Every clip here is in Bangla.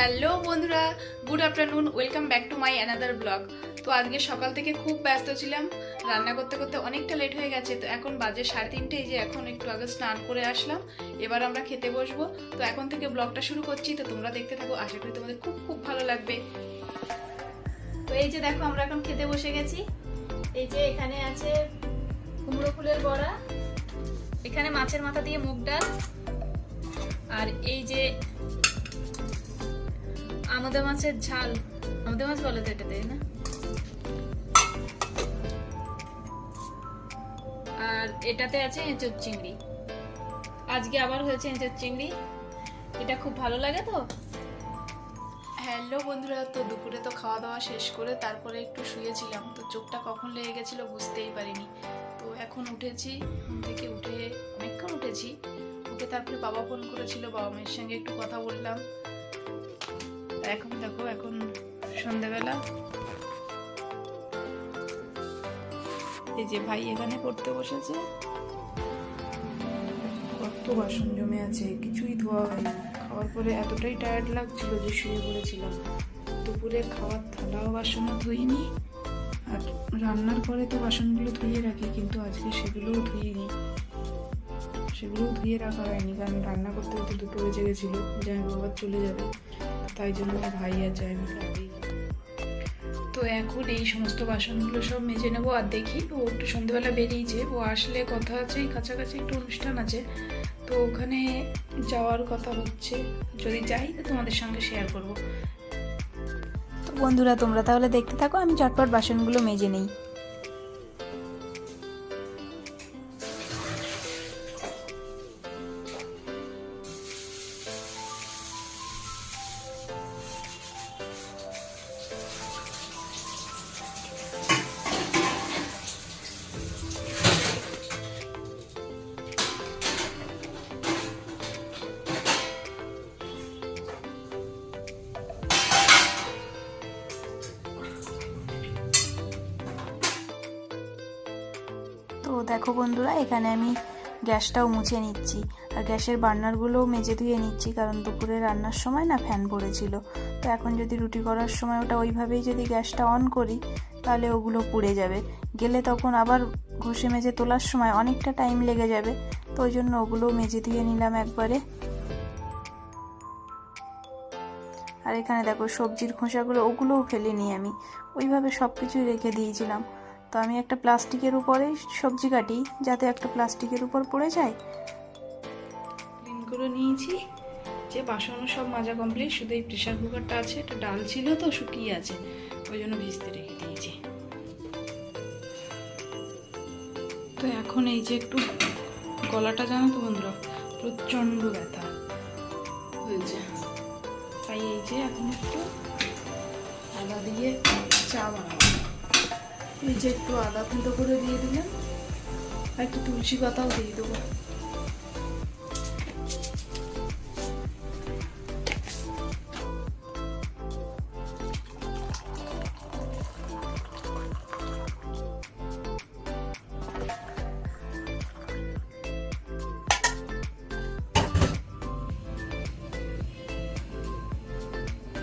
হ্যালো বন্ধুরা, good afternoon, welcome back to my another blog. তো আজকে সকাল থেকে খুব ব্যস্ত ছিলাম, রান্না করতে করতে অনেকটা লেট হয়ে গেছে। তো এখন বাজে 3:30, এই যে এখন একটু আগে স্নান করে আসলাম, এবার আমরা খেতে বসবো। তো এখন থেকে ব্লগটা শুরু করছি, তো তোমরা দেখতে থাকো, আশা করি তোমাদের খুব খুব ভালো লাগবে। তো এই যে দেখো, আমরা এখন খেতে বসে গেছি। এই যে এখানে আছে কুমড়ো ফুলের বড়া, এখানে মাছের মাথা দিয়ে মুগ ডাল, আর এই যে আমোদা মাছের ঝাল, আমোদা মাছ বলে তো এটাতে, না? আর এটাতে আছে এঁচোড় চিংড়ি, আজকে আবার হয়েছে এঁচোড় চিংড়ি, এটা খুব ভালো লাগে। তো হ্যালো বন্ধুরা, তো দুপুরে তো খাওয়া দাওয়া শেষ করে তারপরে একটু শুয়েছিলাম, তো চোখটা কখন লেগে গেছিল বুঝতেই পারিনি। তো এখন উঠেছি, ঘুম থেকে উঠে অনেকক্ষণ উঠেছি, উঠে তারপরে বাবা ফোন করেছিল, বাবা মায়ের সঙ্গে একটু কথা বললাম। এখন দেখো, এখন সন্ধ্যাবেলা, এই যে ভাই এখানে পড়তে বসেছে, কত বাসন জমে আছে, কিছুই ধোয়া হয়নি। খাওয়ার পরে এতটাই টায়ার্ড লাগছিল যে শুয়ে পড়েছিলাম। দুপুরে খাওয়ার থালাও বাসনও ধুইনি, আর রান্নার পরে তো বাসনগুলো ধুয়ে রাখি, কিন্তু আজকে সেগুলোও ধুইনি, সেগুলোও ধুয়ে রাখা হয়নি, কারণ রান্না করতে করতে 2টো বেজে গেছিলো, জামাই বাবা চলে যাবে, তাই জন্য ভাই আর জামাই আগেই। তো এখন এই সমস্ত বাসনগুলো সব মেজে নেবো। আর দেখি, ও একটু সন্ধ্যেবেলা বেরিয়েছে, ও আসলে কথা আছে, এই কাছাকাছি একটু অনুষ্ঠান আছে, তো ওখানে যাওয়ার কথা হচ্ছে, যদি যাই তো তোমাদের সঙ্গে শেয়ার করব। তো বন্ধুরা, তোমরা তাহলে দেখতে থাকো, আমি ঝটপট বাসনগুলো মেজে নেই। তো দেখো বন্ধুরা, এখানে আমি গ্যাসটাও মুছে নিচ্ছি, আর গ্যাসের বার্নারগুলোও মেজে ধুয়ে নিচ্ছি, কারণ দুপুরে রান্নার সময় না ফ্যান পড়েছিল। তো এখন যদি রুটি করার সময় ওটা ওইভাবেই যদি গ্যাসটা অন করি, তাহলে ওগুলো পুড়ে যাবে, গেলে তখন আবার ঘষে মেজে তোলার সময় অনেকটা টাইম লেগে যাবে। তো ওই জন্য ওগুলোও মেজে ধুয়ে নিলাম একবারে। আর এখানে দেখো সবজির খোসাগুলো, ওগুলোও ফেলিনি আমি, ওইভাবে সব কিছুই রেখে দিয়েছিলাম। তো আমি একটা প্লাস্টিকের উপরেই সবজি কাটি, যাতে একটা প্লাস্টিকের উপর পড়ে যায়। ক্লিন করে নিয়েছি, যে বাসনও সব মাজা কমপ্লিট, শুধু এই প্রেশার কুকারটা আছে, এটা ডাল ছিল তো শুকিয়ে আছে, ওই জন্য ভিজতে রেখে দিয়েছি। তো এখন এই যে একটু গলাটা, জানো তো বন্ধুরা, প্রচণ্ড ব্যথা হয়েছে, তাই এই যে এখন একটু আদা দিয়ে চা বানাবো। এই যে একটু আদা ফুটো করে দিয়ে দিলাম, আর একটু তুলসী পাতাও দিয়ে দেবো।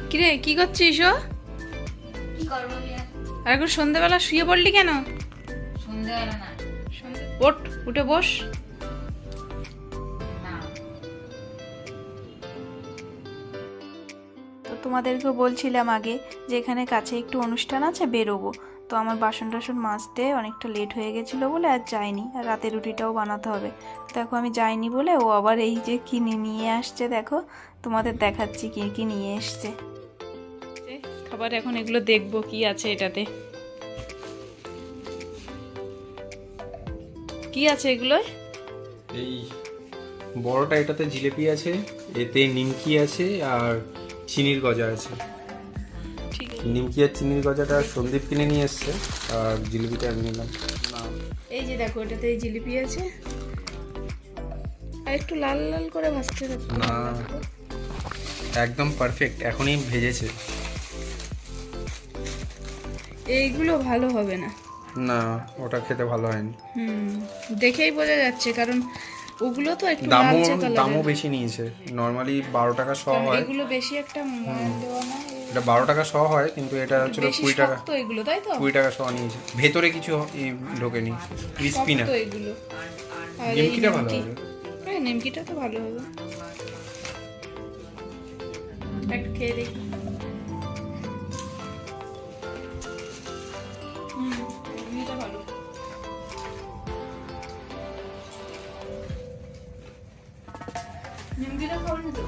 কিরে, কি করছিস? ও কি করবো? আর এখন সন্ধ্যাবেলা শুয়ে পড়লি কেন? সন্ধ্যাবেলা না, ওঠ, উঠে বস। না তো তোমাদেরকেও বলছিলাম আগে যে এখানে কাছে একটু অনুষ্ঠান আছে, বেরোবো। তো আমার বাসন টাসন মাজতে অনেকটা লেট হয়ে গেছিলো বলে আর যাইনি, আর রাতে রুটিটাও বানাতে হবে। দেখো আমি যাইনি বলে ও আবার এই যে কিনে নিয়ে আসছে, দেখো তোমাদের দেখাচ্ছি কি কি নিয়ে এসছে। খাবার এখন এগুলো দেখবো কি আছে এটাতে, কি আছে এগুলো। এই বড়টা, এটাতে জিলেপি আছে, এতে নিমকি আছে, আর চিনির গজা আছে। ঠিক আছে, নিমকি আর চিনির গজাটা সন্দীপ কিনে নিয়ে এসছে, আর জিলিপিটা আমি নিলাম। এই যে দেখো, এটাতে এই জিলিপি আছে, আর একটু লাল লাল করে ভাজতে হবে না, একদম পারফেক্ট, এখনই ভেজেছে। এইগুলো ভালো হবে না, না, ওটা খেতে ভালো হয়নি। দেখেই বোঝা যাচ্ছে, কারণ ওগুলো তো একটু দামও লালচে কালারের। দামও বেশি নিয়েছে, নর্মালি 12 টাকা শ হয়, এগুলো বেশি একটা ময়ান দেওয়া না, এটা 12 টাকা শ হয়, কিন্তু এটা হচ্ছিল বেশি 20 টাকা, শক্ত এগুলো, তাই তো? 20 টাকা শ নিয়েছে। ভেতরে কিছু ঢোকেনি, ক্রিস্পি না। শক্ত এগুলো। আর এই নিমকিটা ভালো নিমকি। হবে। হ্যাঁ, নিমকিটা তো ভালো হবে। একটু খেয়ে দেখি। নিমকিটা ভালো। নিমকিটা খাওনি তো?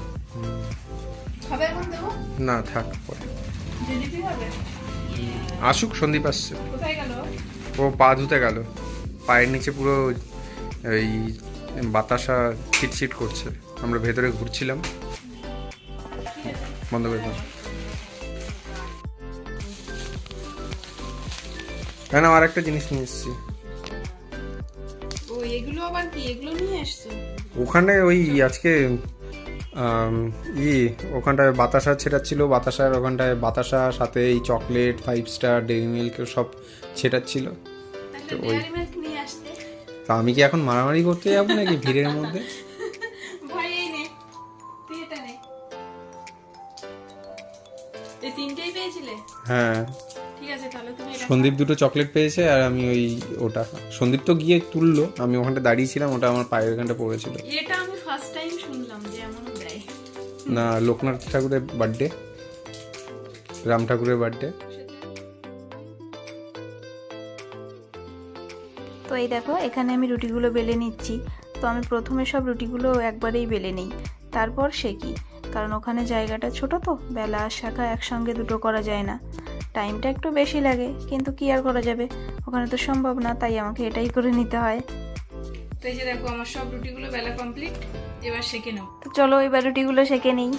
খাবে এখন দেবো? না থাক, পরে জিলিপি খাবে? আসুক, সন্দীপ আসছে। কোথায় গেল? ও পা ধুতে গেল, পায়ের নিচে পুরো এই বাতাসা ছিটছিট করছে, আমরা ভেতরে ঘুরছিলাম। বন্ধ করে দাও। কেন, আর একটা জিনিস নিয়ে এসেছি। ও এগুলো আবার কি? এগুলো নিয়ে আসছো? ওখানে ওই আজকে ওখানটায় বাতাসা ছেটাচ্ছিল, বাতাসার ওখানটায় বাতাসা সাথে এই চকলেট, 5 স্টার, ডেইরি মিল্ক সব ছেটাচ্ছিল। একটা ওই- ডেয়ারি মিল্ক নিয়ে আসতে। তা আমি কি এখন মারামারি করতে যাবো নাকি ভিড়ের মধ্যে? ভাই এই নে, তুই এটা নে। এই তিনটেই পেয়েছিলে? হ্যাঁ, ঠিক আছে, তাহলে তুমি এটা সন্দীপ দুটো চকলেট পেয়েছে আর আমি ওই ওটা, সন্দীপ তো গিয়ে তুললো, আমি ওখানটা দাঁড়িয়েছিলাম, ওটা আমার পায়ের ওখানটা পড়েছিল। এটা আমি ফার্স্ট টাইম শুনলাম যে এমন দেয়। না, লোকনাথ ঠাকুরের বার্থডে, রাম ঠাকুরের বার্থডে। তো এই দেখো এখানে আমি রুটিগুলো বেলে নিচ্ছি। তো আমি প্রথমে সব রুটিগুলো একবারেই বেলে নিই, তারপর সেঁকি, কারণ ওখানে জায়গাটা ছোট, তো বেলা আর শাঁখা একসঙ্গে দুটো করা যায় না, টাইমটা একটু বেশি লাগে, কিন্তু কি আর করা যাবে, ওখানে তো সম্ভব না, তাই আমাকে এটাই করে নিতে হয়। তো এই যে দেখো আমার সব রুটিগুলো বেলা কমপ্লিট, এবার সেঁকে নাও। তো চলো এবার রুটিগুলো সেঁকে নিই।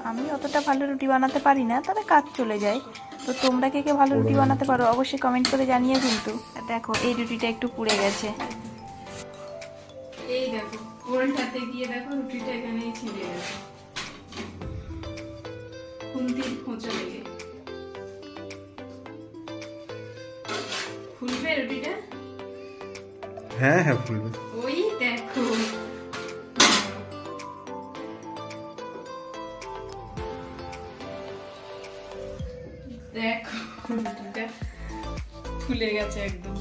আমি অতটা ভালো রুটি বানাতে পারি না, তবে কাজ চলে যায়। তো তোমরা কে কে ভালো রুটি বানাতে পারো অবশ্যই কমেন্ট করে জানিয়ে কিন্তু। দেখো এই রুটিটা একটু পুড়ে গেছে। এই দেখো ওলটাতে গিয়ে দেখো রুটিটা এখানেই ছিঁড়ে গেছে, খুন্তির খোঁচা লেগে। ফুলবে রুটিটা? হ্যাঁ হ্যাঁ, ভুলবে। ওই দেখো, দেখো রুটিটা ফুলে গেছে একদম।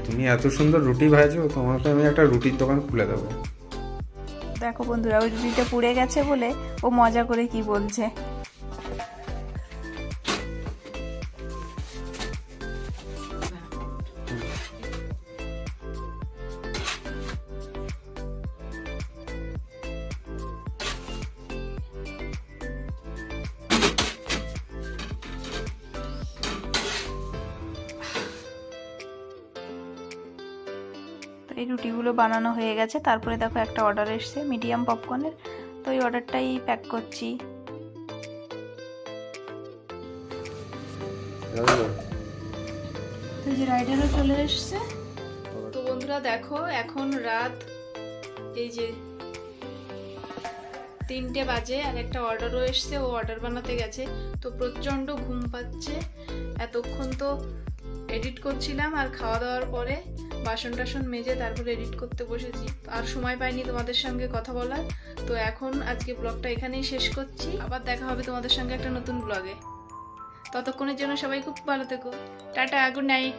তুমি এত সুন্দর রুটি ভাজো, তোমাকে আমি একটা রুটির দোকান খুলে দেবো। দেখো বন্ধুরা, ওই রুটিটা পুড়ে গেছে বলে ও মজা করে কি বলছে। তো এই রুটিগুলো বানানো হয়ে গেছে, তারপরে দেখো একটা অর্ডার এসছে মিডিয়াম পপকর্নের, তো এই অর্ডারটাই প্যাক করছি। তো এই যে রাইডারও চলে এসছে। তো বন্ধুরা দেখো এখন রাত এই যে 3টে বাজে, আর একটা অর্ডারও এসছে, ও অর্ডার বানাতে গেছে। তো প্রচণ্ড ঘুম পাচ্ছে, এতক্ষণ তো এডিট করছিলাম, আর খাওয়া দাওয়ার পরে বাসন টাসন মেজে তারপর এডিট করতে বসেছি, আর সময় পাইনি তোমাদের সঙ্গে কথা বলার। তো এখন আজকে ব্লগটা এখানেই শেষ করছি, আবার দেখা হবে তোমাদের সঙ্গে একটা নতুন ব্লগে। ততক্ষণের জন্য সবাই খুব ভালো থেকো, টাটা, গুড নাইট।